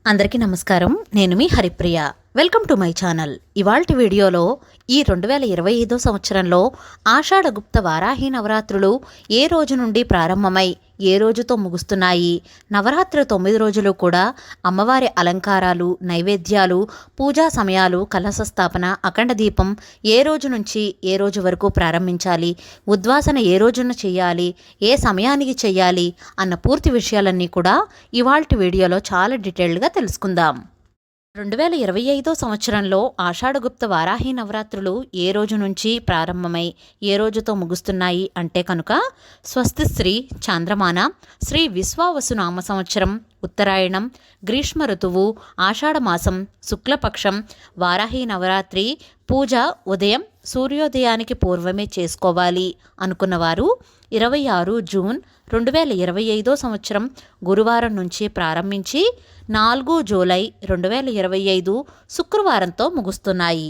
అందరికీ నమస్కారం. నేను మీ Haripriya. Welcome to my channel. ఇవాల్టి వీడియోలో ఈ 2025 సంవత్సరంలో ఆషాఢగుప్త వారాహి నవరాత్రులు ఏ రోజు నుండి ప్రారంభమై ఏ రోజుతో ముగుస్తున్నాయి, నవరాత్రి 9 రోజులు కూడా అమ్మవారి అలంకారాలు, నైవేద్యాలు, పూజా సమయాలు, కలశ స్థాపన, అఖండ దీపం ఏ రోజు నుంచి ఏ రోజు వరకు ప్రారంభించాలి, ఉద్వాసన ఏ రోజున చేయాలి, ఏ సమయానికి చేయాలి అన్న పూర్తి విషయాలన్నీ కూడా ఇవాల్టి వీడియోలో చాలా డీటెయిల్డ్గా తెలుసుకుందాం. 2025 సంవత్సరంలో ఆషాఢగుప్త వారాహి నవరాత్రులు ఏ రోజు నుంచి ప్రారంభమై ఏ రోజుతో ముగుస్తున్నాయి అంటే కనుక స్వస్తి శ్రీ చాంద్రమాన శ్రీ విశ్వావసు నామ సంవత్సరం ఉత్తరాయణం గ్రీష్మ ఋతువు ఆషాఢమాసం శుక్లపక్షం వారాహి నవరాత్రి పూజ ఉదయం సూర్యోదయానికి పూర్వమే చేసుకోవాలి అనుకున్నవారు 26 జూన్ 2025 సంవత్సరం గురువారం నుంచి ప్రారంభించి 4 జూలై 2025 శుక్రవారంతో ముగుస్తున్నాయి.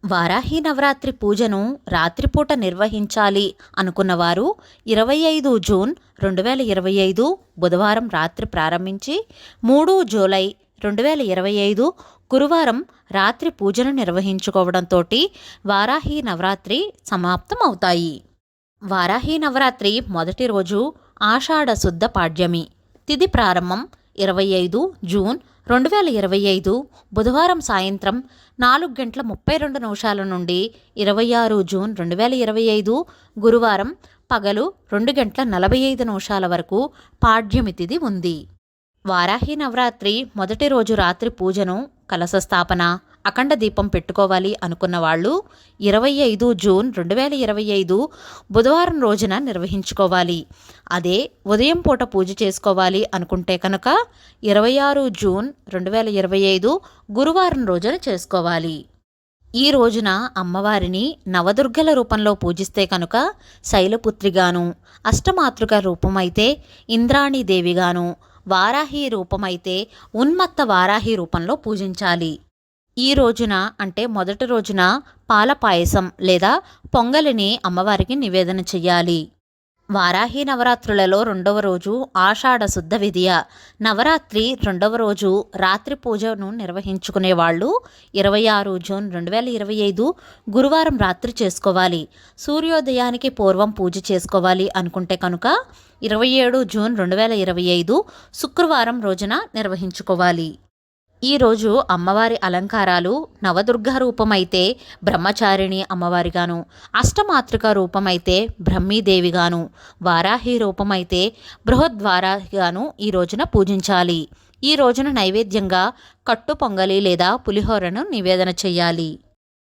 వారాహి నవరాత్రి పూజను రాత్రిపూట నిర్వహించాలి అనుకున్నవారు 25 జూన్ 2025 బుధవారం రాత్రి ప్రారంభించి 3 జూలై 2025 గురువారం రాత్రి పూజను నిర్వహించుకోవడంతో వారాహి నవరాత్రి సమాప్తం అవుతాయి. వారాహి నవరాత్రి మొదటి రోజు ఆషాఢ శుద్ధ పాడ్యమి. తిథి ప్రారంభం 25 జూన్ 2025 బుధవారం సాయంత్రం 4:32 నుండి 26 జూన్ 2025 గురువారం పగలు 2:45 వరకు పాడ్యమి తిథి ఉంది. వారాహి నవరాత్రి మొదటి రోజు రాత్రి పూజను, కలశ స్థాపన, అఖండ దీపం పెట్టుకోవాలి అనుకున్న వాళ్ళు 25 జూన్ 2025 బుధవారం రోజున నిర్వహించుకోవాలి. అదే ఉదయం పూట పూజ చేసుకోవాలి అనుకుంటే కనుక 26 జూన్ 2025 గురువారం రోజున చేసుకోవాలి. ఈ రోజున అమ్మవారిని నవదుర్గల రూపంలో పూజిస్తే కనుక శైలపుత్రిగాను, అష్టమాతృక రూపమైతే ఇంద్రాణీదేవిగాను, వారాహి రూపమైతే ఉన్మత్త వారాహి రూపంలో పూజించాలి. ఈ రోజున అంటే మొదటి రోజున పాల పాయసం లేదా పొంగలిని అమ్మవారికి నివేదన చెయ్యాలి. వారాహి నవరాత్రులలో రెండవ రోజు ఆషాఢ శుద్ధ విధియ. నవరాత్రి రెండవ రోజు రాత్రి పూజను నిర్వహించుకునే వాళ్ళు 26 జూన్ 2025 గురువారం రాత్రి చేసుకోవాలి. సూర్యోదయానికి పూర్వం పూజ చేసుకోవాలి అనుకుంటే కనుక 27 జూన్ 2025 శుక్రవారం రోజున నిర్వహించుకోవాలి. ఈరోజు అమ్మవారి అలంకారాలు నవదుర్గ రూపమైతే బ్రహ్మచారిణి అమ్మవారిగాను, అష్టమాతృక రూపమైతే బ్రహ్మీదేవిగాను, వారాహి రూపమైతే బృహద్వారాహిగాను ఈ రోజున పూజించాలి. ఈ రోజున నైవేద్యంగా కట్టు పొంగలి లేదా పులిహోరను నివేదన చెయ్యాలి.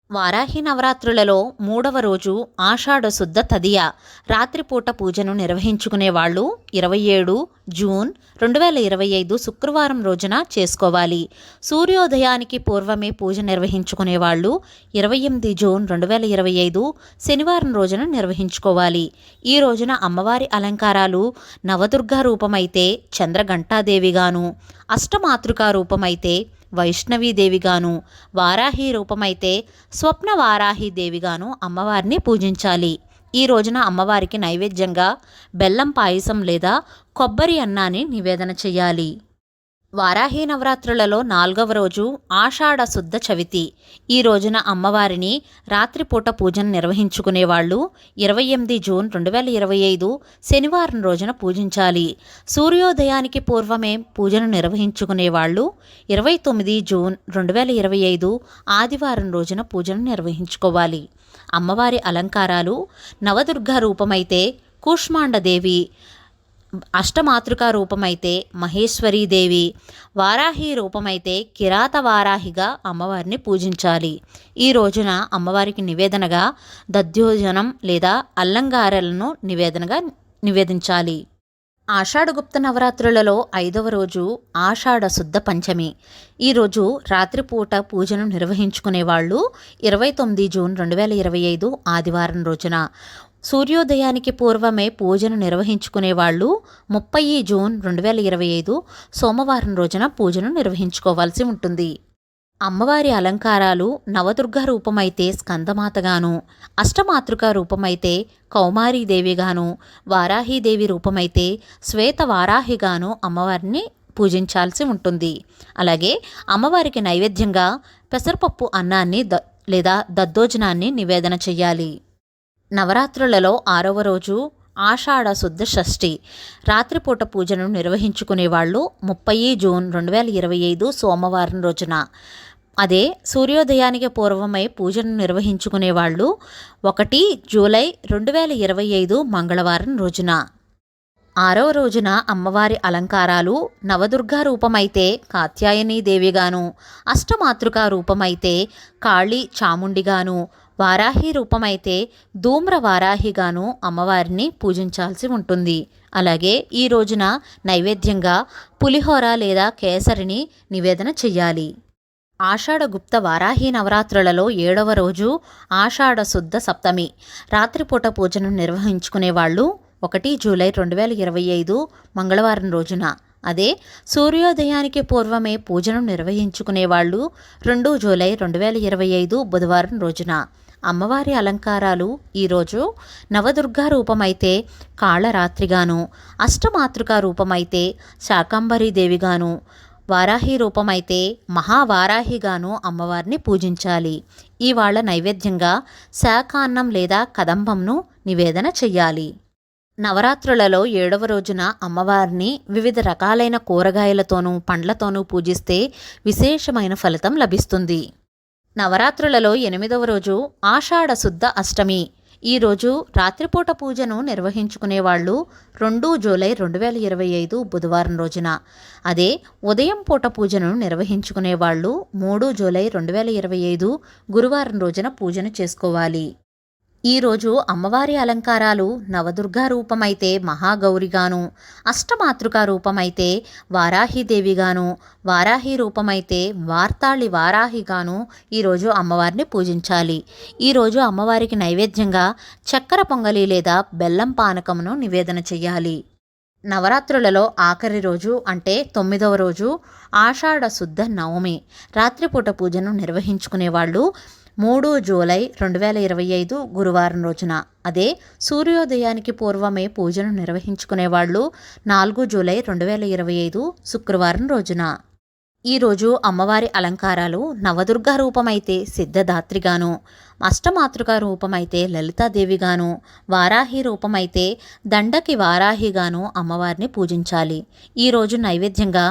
వారాహి నవరాత్రులలో మూడవ రోజు ఆషాఢ శుద్ధ తదియ. రాత్రిపూట పూజను నిర్వహించుకునే వాళ్ళు 27 జూన్ 2025 శుక్రవారం రోజున చేసుకోవాలి. సూర్యోదయానికి పూర్వమే పూజ నిర్వహించుకునే వాళ్ళు 28 జూన్ 2025 శనివారం రోజున నిర్వహించుకోవాలి. ఈ రోజున అమ్మవారి అలంకారాలు నవదుర్గ రూపమైతే చంద్రఘంటాదేవిగాను, అష్టమాతృక రూపమైతే వైష్ణవీదేవిగాను, వారాహి రూపమైతే స్వప్న వారాహి దేవిగాను అమ్మవారిని పూజించాలి. ఈ రోజున అమ్మవారికి నైవేద్యంగా బెల్లం పాయసం లేదా కొబ్బరి అన్నాన్ని నివేదన చెయ్యాలి. వారాహి నవరాత్రులలో 4వ రోజు ఆషాఢ శుద్ధ చవితి. ఈ రోజున అమ్మవారిని రాత్రిపూట పూజను నిర్వహించుకునే వాళ్ళు 28 జూన్ 2025 శనివారం రోజున పూజించాలి. సూర్యోదయానికి పూర్వమే పూజను నిర్వహించుకునే వాళ్ళు 29 జూన్ 2025 ఆదివారం రోజున పూజను నిర్వహించుకోవాలి. అమ్మవారి అలంకారాలు నవదుర్గ రూపమైతే కూష్మాండదేవి, అష్టమాతృక రూపమైతే మహేశ్వరీదేవి, వారాహి రూపమైతే కిరాత వారాహిగా అమ్మవారిని పూజించాలి. ఈ రోజున అమ్మవారికి నివేదనగా దధ్యోజనం లేదా అల్లంగారెలను నివేదించాలి. ఆషాఢగుప్త నవరాత్రులలో 5వ రోజు ఆషాఢ శుద్ధ పంచమి. ఈరోజు రాత్రిపూట పూజను నిర్వహించుకునే వాళ్ళు 29 జూన్ 2025 ఆదివారం రోజున. సూర్యోదయానికి పూర్వమే పూజను నిర్వహించుకునే వాళ్ళు 30 జూన్ 2025 సోమవారం రోజున పూజను నిర్వహించుకోవాల్సి ఉంటుంది. అమ్మవారి అలంకారాలు నవదుర్గ రూపమైతే స్కందమాతగాను, అష్టమాతృక రూపమైతే కౌమారీదేవిగాను, వారాహీదేవి రూపమైతే శ్వేత వారాహిగాను అమ్మవారిని పూజించాల్సి ఉంటుంది. అలాగే అమ్మవారికి నైవేద్యంగా పెసరపప్పు అన్నాన్ని లేదా దద్దోజనాన్ని నివేదన చెయ్యాలి. నవరాత్రులలో 6వ రోజు ఆషాఢ శుద్ధ షష్ఠి రాత్రిపూట పూజను నిర్వహించుకునేవాళ్ళు 30 జూన్ 2025 సోమవారం రోజున. అదే సూర్యోదయానికి పూర్వమై పూజను నిర్వహించుకునేవాళ్ళు 1 జూలై 2025 మంగళవారం రోజున. 6వ రోజున అమ్మవారి అలంకారాలు నవదుర్గా రూపమైతే కాత్యాయనీ దేవిగాను, అష్టమాతృకా రూపమైతే కాళీ చాముండిగాను, వారాహి రూపమైతే ధూమ్ర వారాహిగాను అమ్మవారిని పూజించాల్సి ఉంటుంది. అలాగే ఈ రోజున నైవేద్యంగా పులిహోర లేదా కేసరిని నివేదన చెయ్యాలి. ఆషాఢ గుప్త వారాహి నవరాత్రులలో 7వ రోజు ఆషాఢ శుద్ధ సప్తమి రాత్రిపూట పూజను నిర్వహించుకునేవాళ్ళు 1 జూలై 2025 మంగళవారం రోజున. అదే సూర్యోదయానికి పూర్వమే పూజను నిర్వహించుకునేవాళ్ళు 2 జూలై 2025 బుధవారం రోజున. అమ్మవారి అలంకారాలు ఈరోజు నవదుర్గా రూపమైతే కాళరాత్రిగాను, అష్టమాతృకా రూపమైతే శాకంబరీదేవిగాను, వారాహి రూపమైతే మహావారాహిగాను అమ్మవారిని పూజించాలి. ఇవాళ నైవేద్యంగా శాకాన్నం లేదా కదంబంను నివేదన చెయ్యాలి. నవరాత్రులలో 7వ రోజున అమ్మవారిని వివిధ రకాలైన కూరగాయలతోనూ పండ్లతోనూ పూజిస్తే విశేషమైన ఫలితం లభిస్తుంది. నవరాత్రులలో 8వ రోజు ఆషాఢ శుద్ధ అష్టమి. ఈరోజు రాత్రిపూట పూజను నిర్వహించుకునేవాళ్ళు 2 జూలై 2025 బుధవారం రోజున. అదే ఉదయం పూట పూజను నిర్వహించుకునేవాళ్ళు 3 జూలై 2025 గురువారం రోజున పూజను చేసుకోవాలి. ఈరోజు అమ్మవారి అలంకారాలు నవదుర్గా రూపమైతే మహాగౌరిగాను, అష్టమాతృకా రూపమైతే వారాహిదేవిగాను, వారాహి రూపమైతే వార్తాళి వారాహిగాను ఈరోజు అమ్మవారిని పూజించాలి. ఈరోజు అమ్మవారికి నైవేద్యంగా చక్కెర పొంగలి లేదా బెల్లం పానకమును నివేదన చెయ్యాలి. నవరాత్రులలో ఆఖరి రోజు అంటే 9వ రోజు ఆషాఢ శుద్ధ నవమి రాత్రిపూట పూజను నిర్వహించుకునేవాళ్ళు 3 జూలై 2025 గురువారం రోజున. అదే సూర్యోదయానికి పూర్వమే పూజను నిర్వహించుకునేవాళ్ళు 4 జూలై 2025 శుక్రవారం రోజున. ఈరోజు అమ్మవారి అలంకారాలు నవదుర్గా రూపమైతే సిద్ధదాత్రిగాను, అష్టమాతృకా రూపమైతే లలితాదేవిగాను, వారాహి రూపమైతే దండకి వారాహిగాను అమ్మవారిని పూజించాలి. ఈరోజు నైవేద్యంగా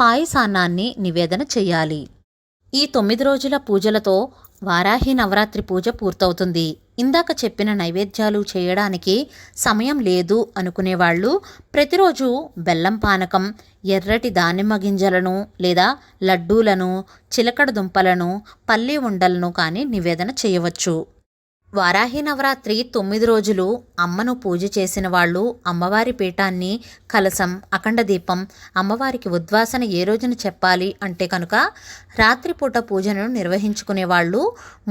పాయసాన్నాన్ని నివేదన చెయ్యాలి. ఈ 9 రోజుల పూజలతో వారాహి నవరాత్రి పూజ పూర్తవుతుంది. ఇందాక చెప్పిన నైవేద్యాలు చేయడానికి సమయం లేదు అనుకునేవాళ్ళు ప్రతిరోజు బెల్లం పానకం, ఎర్రటి దానిమ్మ గింజలను లేదా లడ్డూలను, చిలకడ దుంపలను, పల్లి ఉండలను కానీ నివేదన చేయవచ్చు. వారాహి నవరాత్రి 9 రోజులు అమ్మను పూజ చేసిన వాళ్ళు అమ్మవారి పీఠాన్ని, కలశం, అఖండ దీపం అమ్మవారికి ఉద్వాసన ఏ రోజున చెప్పాలి అంటే కనుక రాత్రిపూట పూజను నిర్వహించుకునేవాళ్ళు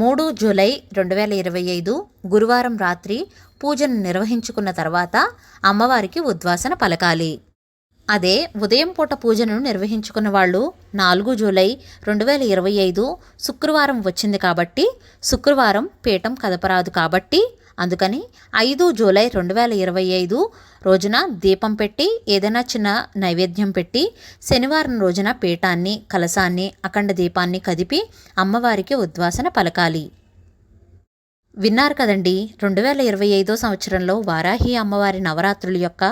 3 జూలై 2025 గురువారం రాత్రి పూజను నిర్వహించుకున్న తర్వాత అమ్మవారికి ఉద్వాసన పలకాలి. అదే ఉదయం పూట పూజను నిర్వహించుకున్న వాళ్ళు 4 జూలై 2025 శుక్రవారం వచ్చింది కాబట్టి శుక్రవారం పీఠం కదపరాదు కాబట్టి అందుకని 5 జూలై 2025 రోజున దీపం పెట్టి ఏదైనా చిన్న నైవేద్యం పెట్టి శనివారం రోజున పీఠాన్ని, కలశాన్ని, అఖండ దీపాన్ని కదిపి అమ్మవారికి ఉద్వాసన పలకాలి. విన్నారు కదండి, 2025 సంవత్సరంలో వారాహి అమ్మవారి నవరాత్రుల యొక్క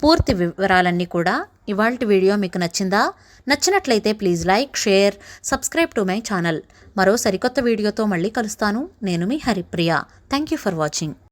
పూర్తి వివరాలన్నీ కూడా. ఇవాల్టి వీడియో మీకు నచ్చిందా? నచ్చినట్లయితే please like, share, subscribe to my channel. మరో సరికొత్త వీడియోతో మళ్ళీ కలుస్తాను. నేను మీ Haripriya. Thank you for watching.